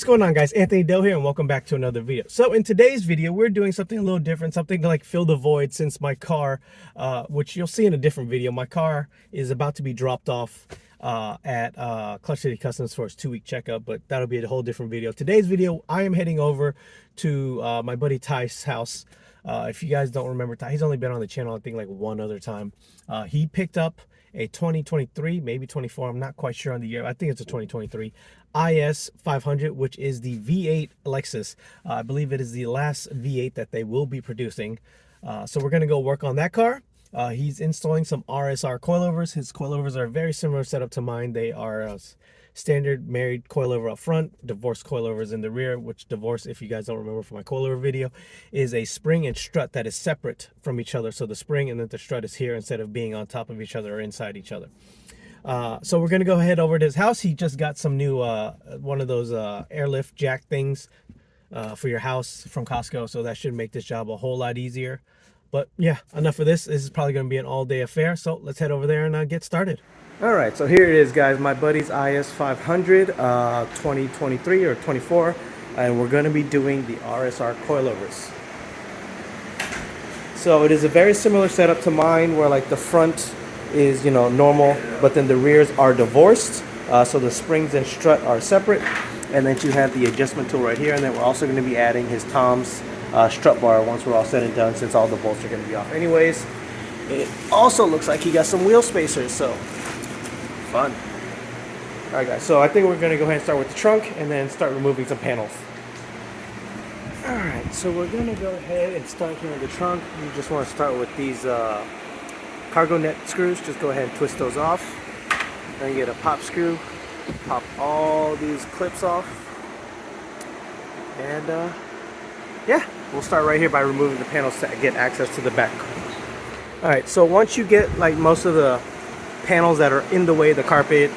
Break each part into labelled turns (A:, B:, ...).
A: going on, guys? Anthony Dell here, and welcome back to another video. So in today's video, we're doing something a little different, something to like fill the void, since my car, which you'll see in a different video, my car is about to be dropped off at Clutch City Customs for its 2-week checkup, but that'll be a whole different video. Today's video, I am heading over to my buddy Ty's house. If you guys don't remember Ty, he's only been on the channel I think like one other time. He picked up a 2023, maybe 24, I'm not quite sure on the year. I think it's a 2023 IS500, which is the V8 Lexus. I believe it is the last V8 that they will be producing. So we're going to go work on that car. He's installing some RSR coilovers. His coilovers are a very similar setup to mine. They are standard married coilover up front, divorce coilovers in the rear, which divorce, if you guys don't remember from my coilover video, is a spring and strut that is separate from each other. So the spring and then the strut is here instead of being on top of each other or inside each other. So we're going to go head over to his house. He just got some new, one of those airlift jack things for your house from Costco. So that should make this job a whole lot easier. But yeah, enough of this. This is probably going to be an all-day affair. So let's head over there and get started. All right, so here it is, guys. My buddy's IS500 2023 or 24. And we're going to be doing the RSR coilovers. So it is a very similar setup to mine, where like the front is, you know, normal, but then the rears are divorced. So the springs and strut are separate, and then you have the adjustment tool right here. And then we're also going to be adding his Tom's strut bar once we're all said and done, since all the bolts are going to be off anyways. It also looks like he got some wheel spacers, so fun. All right, guys, so I think we're going to go ahead and start with the trunk and then start removing some panels. All right, so we're going to go ahead and start here in the trunk. You just want to start with these cargo net screws. Just go ahead and twist those off. Then get a pop screw, pop all these clips off, and yeah, we'll start right here by removing the panels to get access to the back. All right, so once you get like most of the panels that are in the way, the carpet,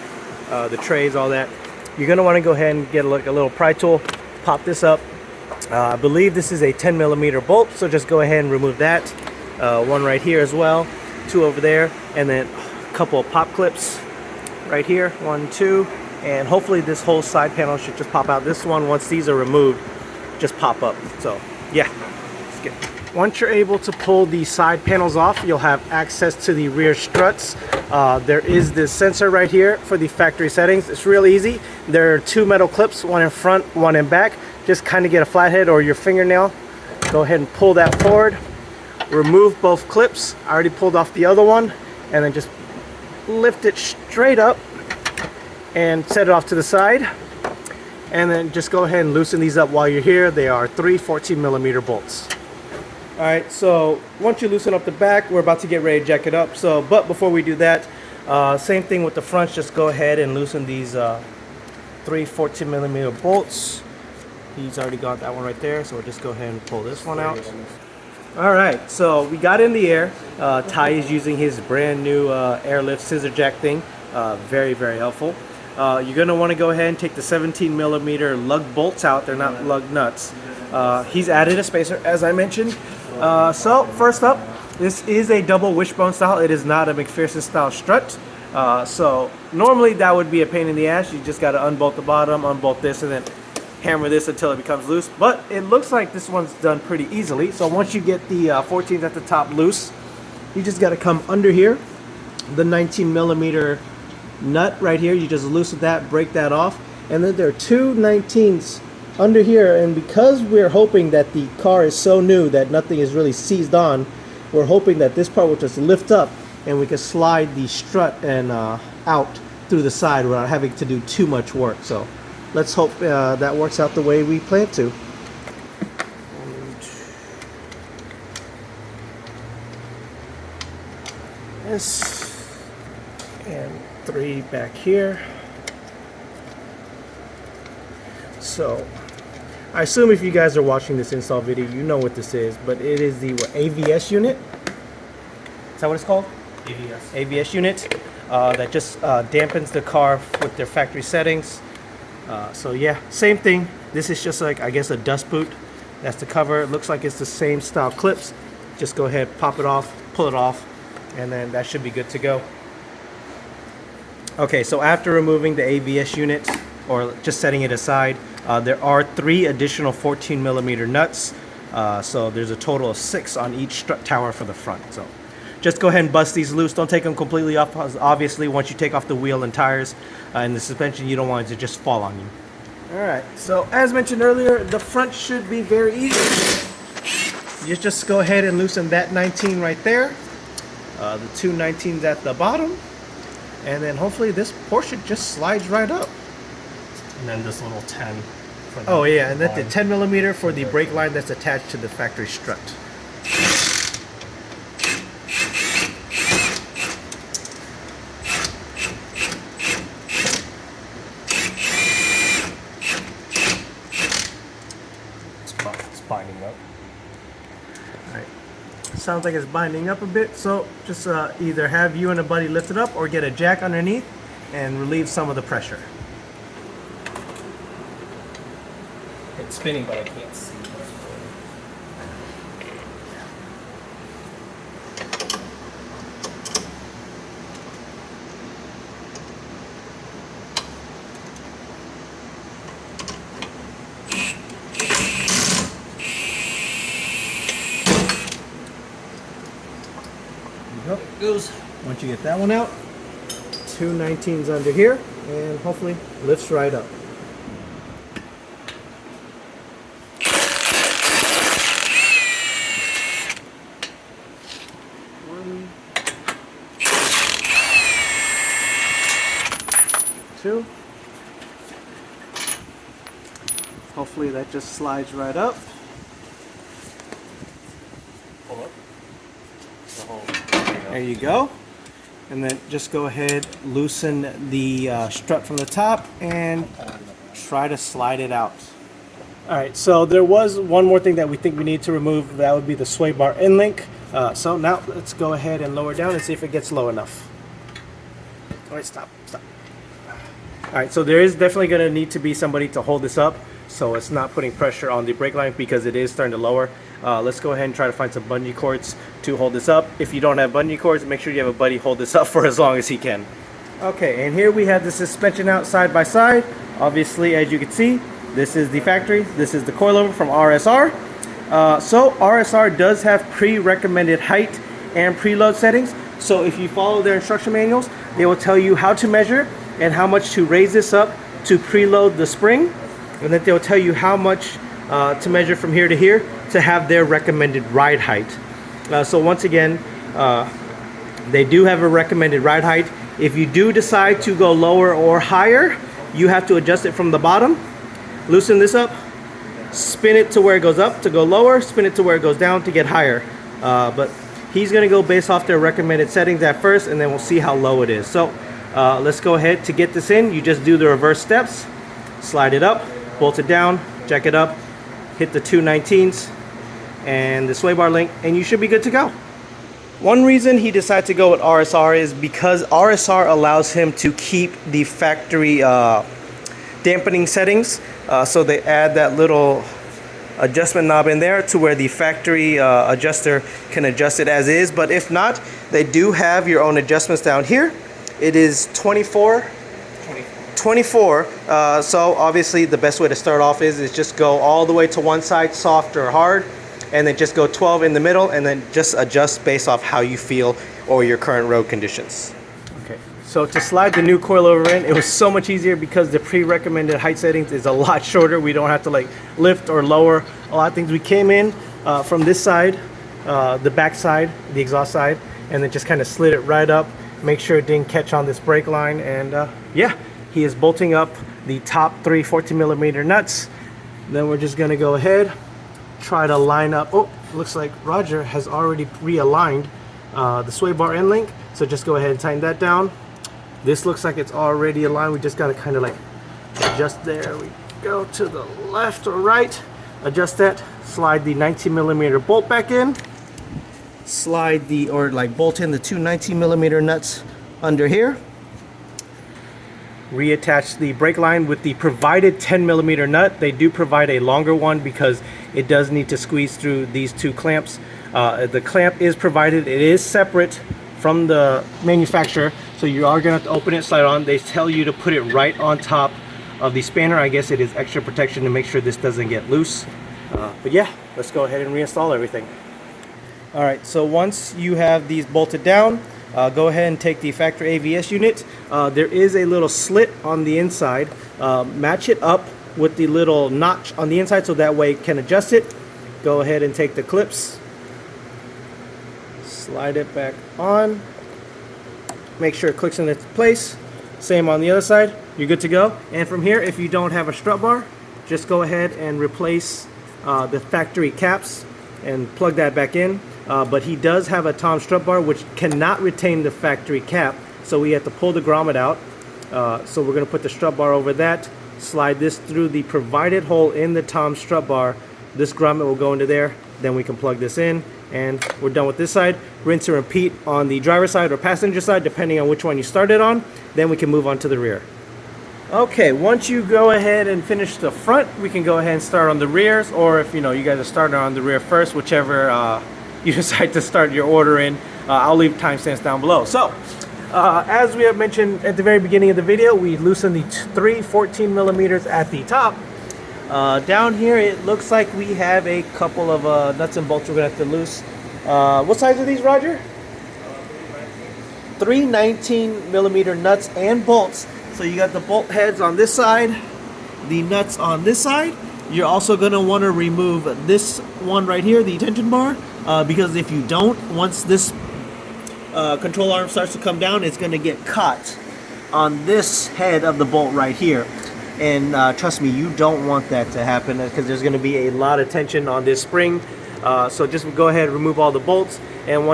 A: the trays, all that, you're going to want to go ahead and get like a little pry tool, pop this up. I believe this is a 10mm bolt, so just go ahead and remove that. One right here as well, 2 over there, and then a couple of pop clips right here, 1, 2, and hopefully this whole side panel should just pop out. This one, once these are removed, just pop up. So yeah, let's get it. Once you're able to pull the side panels off, you'll have access to the rear struts. There is this sensor right here for the factory settings. It's real easy. There are 2 metal clips, one in front, one in back. Just kind of get a flathead or your fingernail. Go ahead and pull that forward. Remove both clips. I already pulled off the other one. And then just lift it straight up and set it off to the side. And then just go ahead and loosen these up while you're here. They are 3 14mm bolts. Alright, so once you loosen up the back, we're about to get ready to jack it up. So, but before we do that, same thing with the fronts. Just go ahead and loosen these 3 14mm bolts. He's already got that one right there, so we'll just go ahead and pull this one out. Alright, so we got in the air. Ty is using his brand new airlift scissor jack thing. Very, very helpful. You're going to want to go ahead and take the 17mm lug bolts out. They're not lug nuts. He's added a spacer, as I mentioned. So first up, this is a double wishbone style. It is not a McPherson style strut. So normally that would be a pain in the ass. You just got to unbolt the bottom, unbolt this, and then hammer this until it becomes loose. But it looks like this one's done pretty easily. So once you get the 14s at the top loose, you just got to come under here. The 19mm nut right here, you just loosen that, break that off. And then there are 2 19s under here, and because we're hoping that the car is so new that nothing is really seized on, we're hoping that this part will just lift up and we can slide the strut and out through the side without having to do too much work. So let's hope that works out the way we plan to. This and 3 back here. So I assume if you guys are watching this install video, you know what this is, but it is the AVS unit. Is that what it's called?
B: AVS.
A: AVS unit that just dampens the car with their factory settings. So yeah, same thing. This is just like, I guess, a dust boot. That's the cover. It looks like it's the same style clips. Just go ahead, pop it off, pull it off, and then that should be good to go. Okay, so after removing the AVS unit, or just setting it aside, There are 3 additional 14mm nuts, so there's a total of 6 on each strut tower for the front. So just go ahead and bust these loose. Don't take them completely off. Obviously, once you take off the wheel and tires and the suspension, you don't want it to just fall on you. All right, so as mentioned earlier, the front should be very easy. You just go ahead and loosen that 19 right there, the 2 19s at the bottom, and then hopefully this portion just slides right up.
B: And then this little 10. For the
A: oh yeah, and then the
B: line.
A: 10mm for the brake line that's attached to the factory strut.
B: It's binding up.
A: Alright. Sounds like it's binding up a bit, so just either have you and a buddy lift it up or get a jack underneath and relieve some of the pressure.
B: It's spinning, but I can't see.
A: There it goes. Once you get that one out, 2 19s under here, and hopefully lifts right up. One, 2. Hopefully that just slides right up.
B: Pull up. The whole
A: There you go. And then just go ahead, loosen the strut from the top and try to slide it out. All right, so there was one more thing that we think we need to remove. That would be the sway bar end link. So now let's go ahead and lower down and see if it gets low enough. All right, stop. All right, so there is definitely going to need to be somebody to hold this up so it's not putting pressure on the brake line because it is starting to lower. Let's go ahead and try to find some bungee cords to hold this up. If you don't have bungee cords, make sure you have a buddy hold this up for as long as he can. Okay, and here we have the suspension out side by side. Obviously, as you can see, this is the factory. This is the coilover from RSR. So RSR does have pre-recommended height and preload settings. So if you follow their instruction manuals, they will tell you how to measure and how much to raise this up to preload the spring. And then they'll tell you how much to measure from here to here to have their recommended ride height. So once again, they do have a recommended ride height. If you do decide to go lower or higher, you have to adjust it from the bottom. Loosen this up, spin it to where it goes up to go lower, spin it to where it goes down to get higher. But he's gonna go based off their recommended settings at first, and then we'll see how low it is. So let's go ahead. To get this in, you just do the reverse steps, slide it up, bolt it down, jack it up, hit the 2 19s and the sway bar link, and you should be good to go. One reason he decided to go with RSR is because RSR allows him to keep the factory dampening settings. So they add that little adjustment knob in there to where the factory adjuster can adjust it as is. But if not, they do have your own adjustments down here. It is 24. So obviously the best way to start off is just go all the way to one side, soft or hard, and then just go 12 in the middle, and then just adjust based off how you feel or your current road conditions. Okay, so to slide the new coilover in, it was so much easier because the pre-recommended height settings is a lot shorter. We don't have to like lift or lower a lot of things. We came in from this side, the back side, the exhaust side, and then just kind of slid it right up, make sure it didn't catch on this brake line, and yeah. He is bolting up the top 3 14mm nuts. Then we're just gonna go ahead, try to line up. Oh, looks like Roger has already realigned the sway bar end link. So just go ahead and tighten that down. This looks like it's already aligned. We just gotta kind of like adjust. There we go, to the left or right. Adjust that, slide the 19mm bolt back in. Slide the, or like bolt in the 2 19mm nuts under here. Reattach the brake line with the provided 10mm nut. They do provide a longer one because it does need to squeeze through these 2 clamps. The clamp is provided. It is separate from the manufacturer, so you are going to have to open it, slide on. They tell you to put it right on top of the spanner. I guess it is extra protection to make sure this doesn't get loose. But yeah, let's go ahead and reinstall everything. All right, so once you have these bolted down, go ahead and take the factory AVS unit. There is a little slit on the inside. Match it up with the little notch on the inside so that way it can adjust it. Go ahead and take the clips, slide it back on, make sure it clicks in its place. Same on the other side, you're good to go. And from here, if you don't have a strut bar, just go ahead and replace the factory caps and plug that back in. But he does have a Tom strut bar which cannot retain the factory cap, so we have to pull the grommet out. So we're going to put the strut bar over that, slide this through the provided hole in the Tom strut bar. This grommet will go into there, then we can plug this in, and we're done with this side. Rinse and repeat on the driver's side or passenger side, depending on which one you started on. Then we can move on to the rear. Okay, once you go ahead and finish the front, we can go ahead and start on the rears, or if you guys are starting on the rear first, whichever you decide to start your order in. I'll leave timestamps down below. So, as we have mentioned at the very beginning of the video, we loosened the three 14 millimeters at the top. Down here, it looks like we have a couple of nuts and bolts we're gonna have to loose. What size are these, Roger? 3 19 millimeter nuts and bolts. So you got the bolt heads on this side, the nuts on this side. You're also going to want to remove this one right here, the tension bar, because if you don't, once this control arm starts to come down, it's going to get caught on this head of the bolt right here. And trust me, you don't want that to happen because there's going to be a lot of tension on this spring. So just go ahead and remove all the bolts. And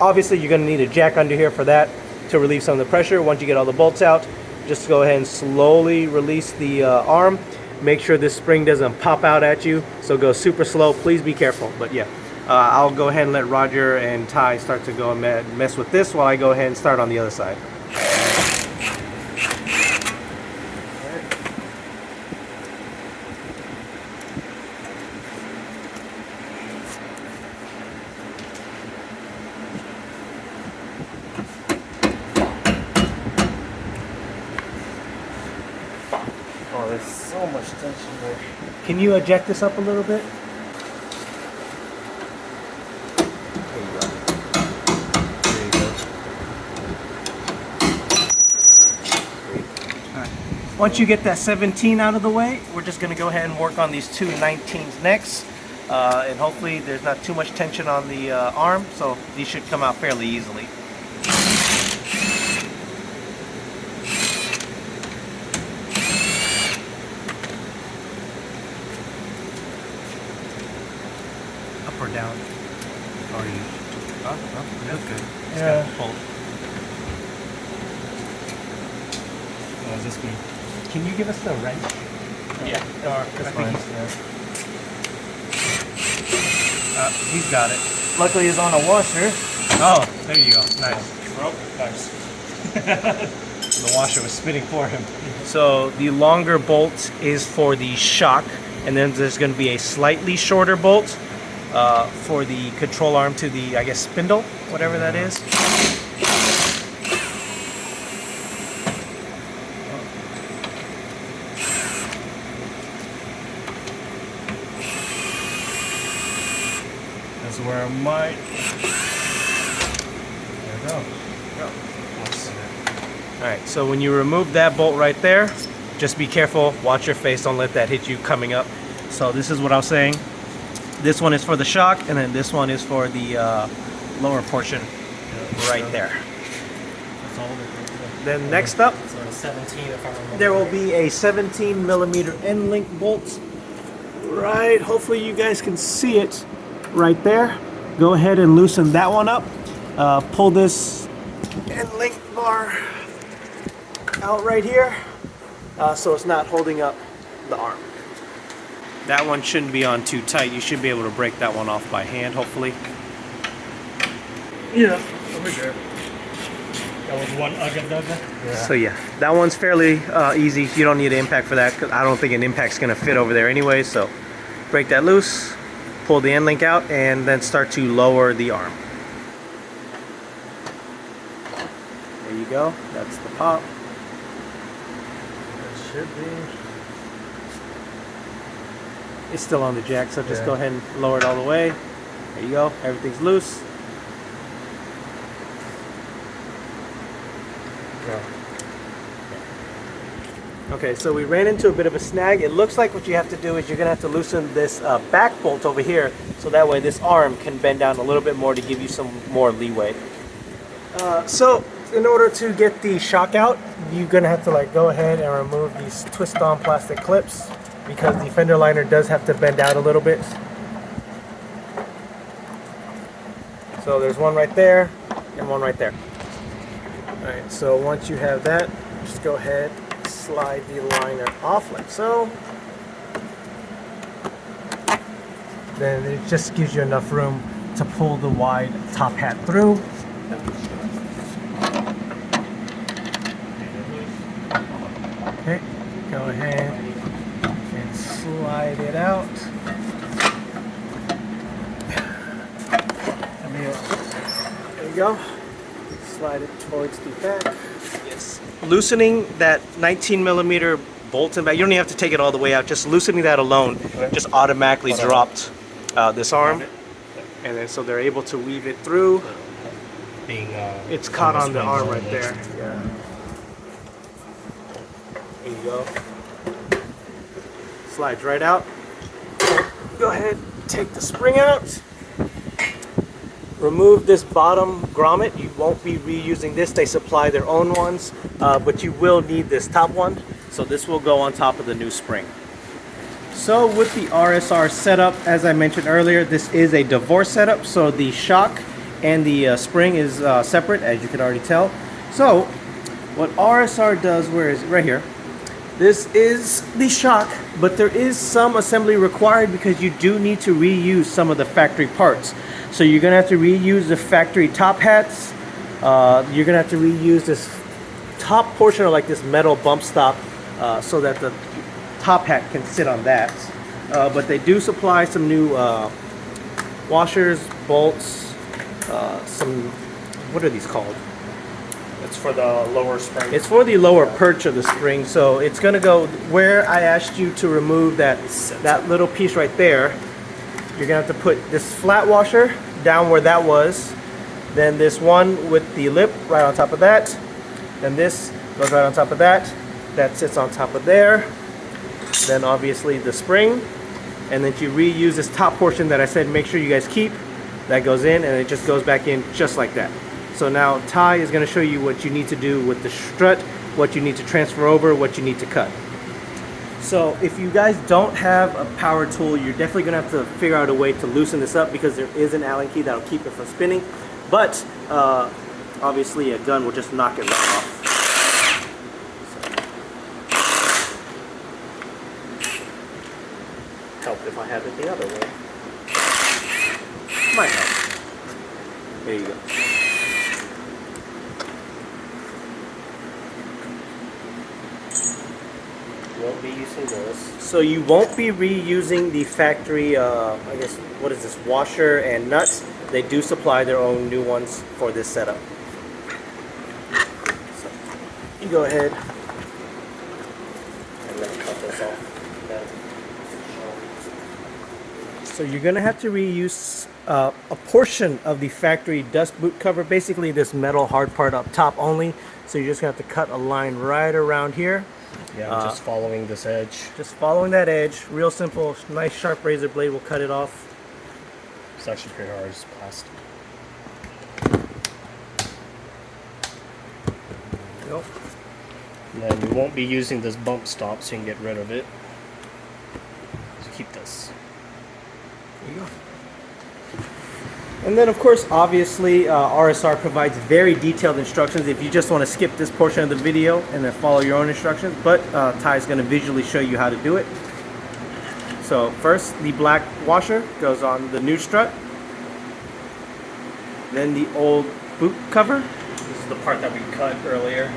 A: obviously you're going to need a jack under here for that to relieve some of the pressure. Once you get all the bolts out, just go ahead and slowly release the arm. Make sure this spring doesn't pop out at you, so go super slow. Please be careful. But yeah, I'll go ahead and let Roger and Ty start to go and mess with this while I go ahead and start on the other side.
B: Oh, there's so much tension there.
A: Can you eject this up a little bit?
B: There you go. There you go.
A: Alright. Once you get that 17 out of the way, we're just going to go ahead and work on these two 19s next. And hopefully there's not too much tension on the arm, so these should come out fairly easily. Up or down?
B: Or you? Oh, you look good. Just
A: Yeah.
B: gotta pull. Oh, is this me?
A: Can you give us the wrench?
B: Yeah.
A: That's fine.
B: He's got it.
A: Luckily it's on a washer.
B: Oh, there you go. Nice. Broke? Nice. The washer was spinning for him.
A: So the longer bolt is for the shock, and then there's going to be a slightly shorter bolt for the control arm to the, I guess, spindle, whatever that is.
B: That's where I might. There we go.
A: Alright, so when you remove that bolt right there, just be careful, watch your face, don't let that hit you coming up. So this is what I was saying. This one is for the shock, and then this one is for the lower portion right there.
B: That's all of it.
A: Then next up,
B: So a 17 if I remember.
A: there will be a 17 millimeter end link bolt. Right, hopefully you guys can see it right there. Go ahead and loosen that one up. Pull this end link bar out right here, so it's not holding up the arm. That one shouldn't be on too tight. You should be able to break that one off by hand, hopefully.
B: Yeah, over there. That was one ugga-dugga. Yeah.
A: So yeah, that one's fairly easy. You don't need an impact for that, because I don't think an impact's gonna fit over there anyway. So break that loose, pull the end link out, and then start to lower the arm. There you go, that's the pop.
B: It should be.
A: it's still on the jack, so just
B: Yeah.
A: go ahead and lower it all the way. There you go, everything's loose.
B: Yeah.
A: Okay, so we ran into a bit of a snag. It looks like what you have to do is you're gonna have to loosen this back bolt over here, so that way this arm can bend down a little bit more to give you some more leeway. So in order to get the shock out, you're gonna have to like go ahead and remove these twist-on plastic clips, because the fender liner does have to bend out a little bit. So there's one right there and one right there. All right, so once you have that, just go ahead, slide the liner off like so. Then it just gives you enough room to pull the wide top hat through. Okay, go ahead and slide it out. There you go. Slide it towards the back. Yes. Loosening that 19mm bolt and back, you don't even have to take it all the way out, just loosening that alone just automatically dropped this arm. And then so they're able to weave it through.
B: Being
A: It's caught on the arm right there. Yeah. There you go. Slides right out. Go ahead, take the spring out. Remove this bottom grommet. You won't be reusing this. They supply their own ones, but you will need this top one. So this will go on top of the new spring. So with the RSR setup, as I mentioned earlier, this is a divorce setup. So the shock and the spring is separate, as you can already tell. So what RSR does, where is it? Right here. This is the shock, but there is some assembly required because you do need to reuse some of the factory parts. So you're gonna have to reuse the factory top hats. You're gonna have to reuse this top portion of like this metal bump stop so that the top hat can sit on that. But they do supply some new washers, bolts, some, what are these called?
B: It's for the lower spring.
A: It's for the lower perch of the spring, so it's gonna go where I asked you to remove that little piece right there. You're gonna have to put this flat washer down where that was, then this one with the lip right on top of that, then this goes right on top of that, that sits on top of there, then obviously the spring, and then you reuse this top portion that I said make sure you guys keep, that goes in and it just goes back in just like that. So now Ty is going to show you what you need to do with the strut, what you need to transfer over, what you need to cut. So if you guys don't have a power tool, you're definitely going to have to figure out a way to loosen this up, because there is an Allen key that'll keep it from spinning. But obviously a gun will just knock it right off. So, help if I have it the other way. Might help. There you go.
B: Won't be using those.
A: So you won't be reusing the factory, I guess, what is this, washer and nuts. They do supply their own new ones for this setup. So you go ahead and then cut this off. So you're gonna have to reuse a portion of the factory dust boot cover, basically this metal hard part up top only. So you're just gonna have to cut a line right around here.
B: Yeah, I'm just following this edge.
A: Just following that edge, real simple, nice sharp razor blade will cut it off.
B: It's actually pretty hard, it's plastic.
A: Nope.
B: And then we won't be using this bump stop, so you can get rid of it. So keep this.
A: There you go. And then of course, obviously, RSR provides very detailed instructions if you just want to skip this portion of the video and then follow your own instructions, but Ty's going to visually show you how to do it. So first, the black washer goes on the new strut. Then the old boot cover. This is the part that we cut earlier.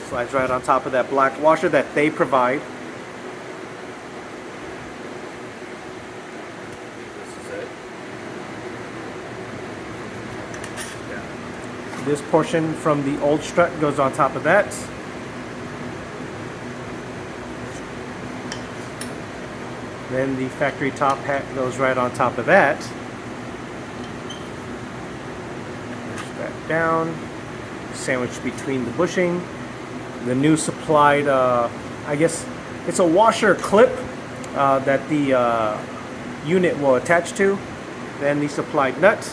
A: Slides right on top of that black washer that they provide. This portion from the old strut goes on top of that. Then the factory top hat goes right on top of that. Push that down, sandwiched between the bushing. The new supplied, I guess it's a washer clip that the unit will attach to. Then the supplied nut.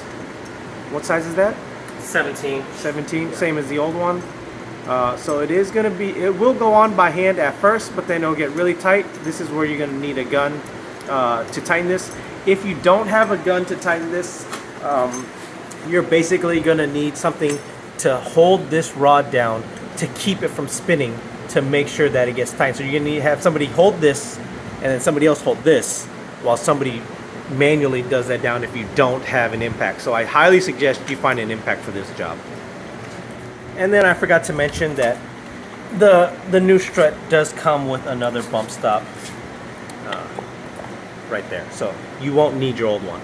A: What size is that?
B: 17.
A: 17, same as the old one. So it is going to be, it will go on by hand at first, but then it'll get really tight. This is where you're going to need a gun to tighten this. If you don't have a gun to tighten this, you're basically going to need something to hold this rod down to keep it from spinning, to make sure that it gets tight. So you're going to need to have somebody hold this and then somebody else hold this while somebody manually does that down if you don't have an impact. So I highly suggest you find an impact for this job. And then I forgot to mention that the new strut does come with another bump stop right there. So you won't need your old one.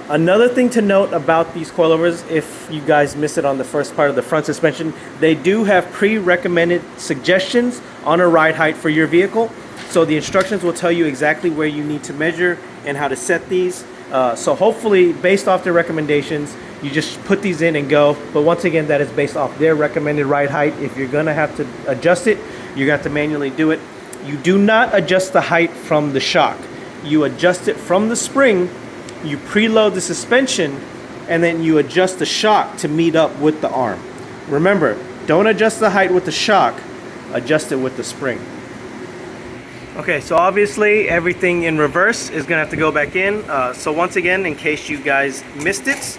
A: Another thing to note about these coilovers, if you guys missed it on the first part of the front suspension, they do have pre-recommended suggestions on a ride height for your vehicle. So the instructions will tell you exactly where you need to measure and how to set these. So hopefully, based off their recommendations, you just put these in and go. But once again, that is based off their recommended ride height. If you're gonna have to adjust it, you're gonna have to manually do it. You do not adjust the height from the shock. You adjust it from the spring, you preload the suspension, and then you adjust the shock to meet up with the arm. Remember, don't adjust the height with the shock, adjust it with the spring. Okay, so obviously everything in reverse is gonna have to go back in. So once again, in case you guys missed it,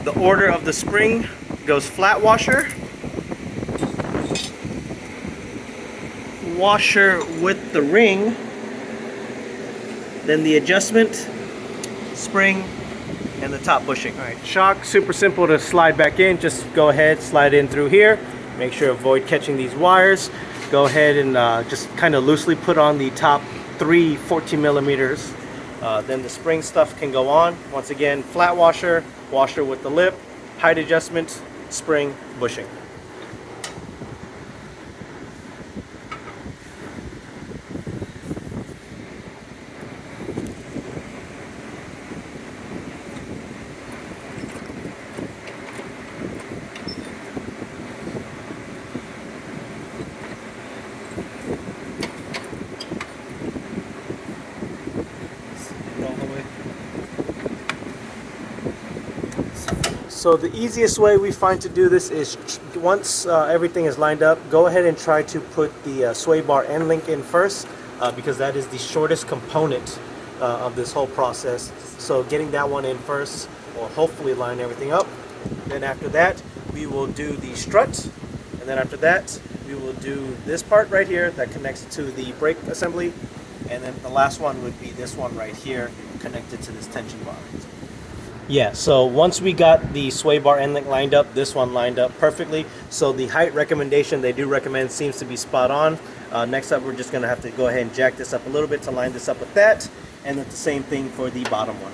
A: the order of the spring goes flat washer, washer with the ring, then the adjustment, spring, and the top bushing. All right, shock, super simple to slide back in. Just go ahead, slide in through here. Make sure avoid catching these wires. Go ahead and just kind of loosely put on the top 3 14 millimeters. Then the spring stuff can go on. Once again, flat washer, washer with the lip, height adjustment, spring, bushing. So the easiest way we find to do this is once everything is lined up, go ahead and try to put the sway bar end link in first because that is the shortest component of this whole process. So getting that one in first will hopefully line everything up. Then after that, we will do the strut. And then after that, we will do this part right here that connects to the brake assembly. And then the last one would be this one right here connected to this tension bar. Yeah, so once we got the sway bar end link lined up, this one lined up perfectly. So the height recommendation they do recommend seems to be spot on. Next up, we're just gonna have to go ahead and jack this up a little bit to line this up with that. And then the same thing for the bottom one.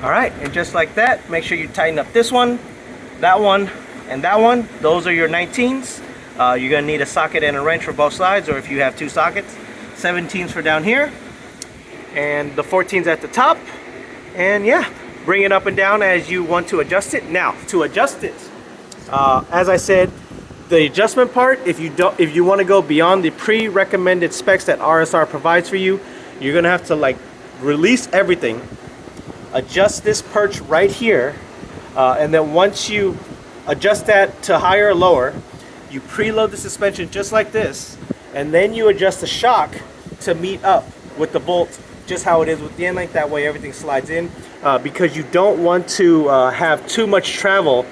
A: All right, and just like that, make sure you tighten up this one, and that one. Those are your 19s. You're gonna need a socket and a wrench for both sides, or if you have 2 sockets. 17s for down here, and the 14s at the top. And yeah, bring it up and down as you want to adjust it. Now, to adjust it, as I said, the adjustment part, if you want to go beyond the pre-recommended specs that RSR provides for you, you're gonna have to like release everything, adjust this perch right here, and then once you adjust that to higher or lower, you preload the suspension just like this, and then you adjust the shock to meet up with the bolt just how it is with the end length. That way everything slides in, because you don't want to have too much travel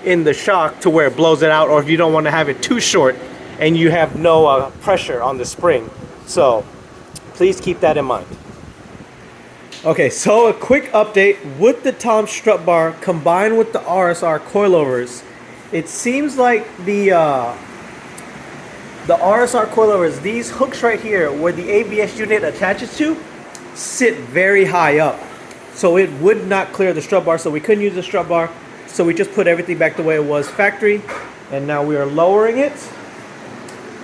A: in the shock to where it blows it out, or if you don't want to have it too short and you have no pressure on the spring. So please keep that in mind. Okay, so a quick update with the Tom strut bar combined with the RSR coilovers. It seems like the RSR coilovers, these hooks right here where the ABS unit attaches to, sit very high up. So it would not clear the strut bar, so we couldn't use the strut bar. So we just put everything back the way it was factory. And now we are lowering it.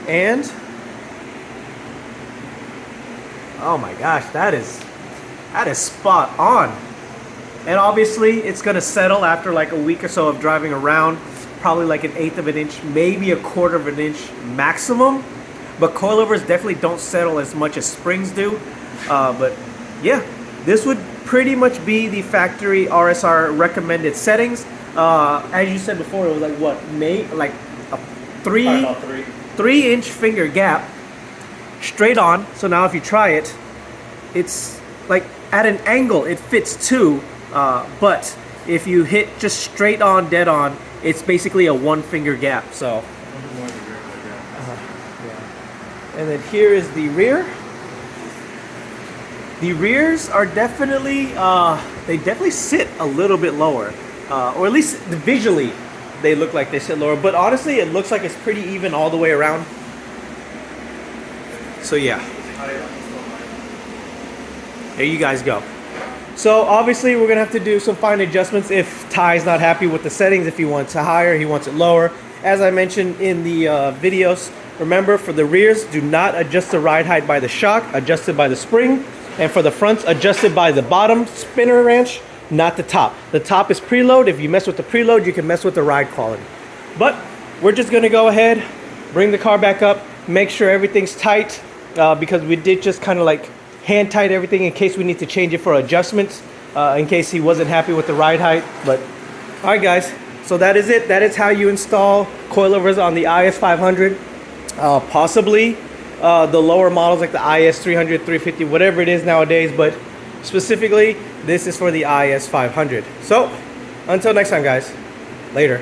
A: And Oh my gosh, that is spot on. And obviously it's gonna settle after like a week or so of driving around, probably like 1/8 of an inch, maybe 1/4 of an inch maximum. But coilovers definitely don't settle as much as springs do. But yeah, this would pretty much be the factory RSR recommended settings. As you said before, it was like what, like a
B: About
A: 3-inch finger gap straight on. So now if you try it, it's like at an angle it fits too, but if you hit just straight on, dead on, it's basically a 1-finger gap. So yeah. And then here is the rear. The rears are definitely they definitely sit a little bit lower, or at least visually they look like they sit lower, but honestly it looks like it's pretty even all the way around. So yeah, there you guys go. So obviously we're gonna have to do some fine adjustments if Ty's not happy with the settings, if he wants it higher, he wants it lower. As I mentioned in the videos, remember for the rears, do not adjust the ride height by the shock, adjust it by the spring. And for the fronts, adjust it by the bottom spinner wrench, not the top. The top is preload. If you mess with the preload, you can mess with the ride quality. But we're just gonna go ahead, bring the car back up, make sure everything's tight, because we did just kind of like hand tight everything in case we need to change it for adjustments, in case he wasn't happy with the ride height. But all right guys, so that is it. That is how you install coilovers on the IS500. Possibly the lower models like the IS300, 350, whatever it is nowadays, but specifically this is for the IS500. So until next time guys, later.